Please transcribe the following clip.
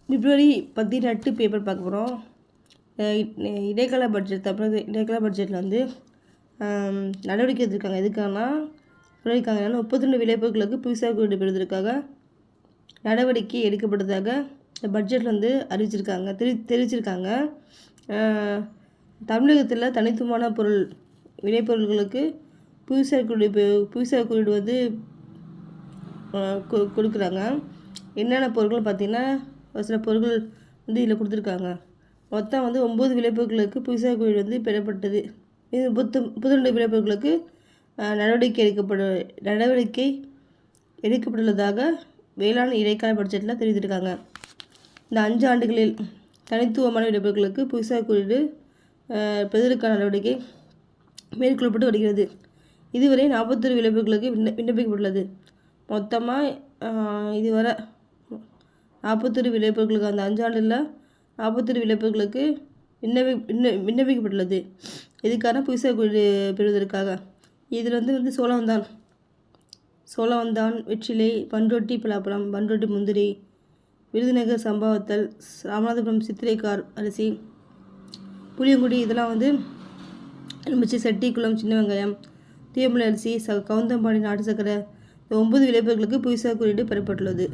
பிப்ரவரி 18 paper பார்க்க போகிறோம். இடைக்கால பட்ஜெட். அப்புறம் இடைக்கால பட்ஜெட்டில் வந்து நடவடிக்கை எடுத்திருக்காங்க. எதுக்காகனா சொல்லியிருக்காங்க, 32 விளைபொருட்களுக்கு புதுசாக குறியீடு பெறுவதற்காக நடவடிக்கை எடுக்கப்பட்டதாக இந்த பட்ஜெட்டில் வந்து தெரிவிச்சிருக்காங்க. தமிழகத்தில் தனித்துவமான விளைபொருட்களுக்கு புதுசாக குறியீடு வந்து கொடுக்குறாங்க. என்னென்ன பொருட்கள் பார்த்திங்கன்னா, ஒரு சில பொருட்கள் வந்து இதில் கொடுத்துருக்காங்க. மொத்தம் வந்து 9 விளைபொருட்களுக்கு புதுசாக குறியீடு வந்து பெறப்பட்டது. இது 32 விளைபொருட்களுக்கு நடவடிக்கை எடுக்கப்பட்டுள்ளதாக வேளாண் இடைக்கால பட்ஜெட்டில் தெரிவித்திருக்காங்க. இந்த 5 ஆண்டுகளில் தனித்துவமான விளைபொருட்களுக்கு புதுசாக குறியீடு பெறுவதற்கான நடவடிக்கை மேற்கொள்ளப்பட்டு வருகிறது. இதுவரை 41 விளைபொருட்களுக்கு விண்ணப்பிக்கப்பட்டுள்ளது. மொத்தமாக இதுவரை 41 விளைபொருட்களுக்கு அந்த 5 ஆண்டில் 41 விளைபொருட்களுக்கு விண்ணப்பிக்கப்பட்டுள்ளது. இதுக்கான புதுசாக குறியீடு பெறுவதற்காக இதில் வந்து சோளவந்தான், வெற்றிலை, பண்ரொட்டி பலாப்பழம், பண்ரொட்டி முந்திரி, விருதுநகர் சம்பா-வத்தல், ராமநாதபுரம் சித்திரைக்கார் அரிசி, புளியங்குடி, இதெல்லாம் வந்து எலுமிச்சை, செட்டிக்குளம் சின்ன வெங்காயம், தீயமலை அரிசி, கவுந்தம்பாடி நாட்டு சக்கரை, இந்த 9 விளைபொருட்களுக்கு புதுசாக குறியீடு பெறப்பட்டுள்ளது.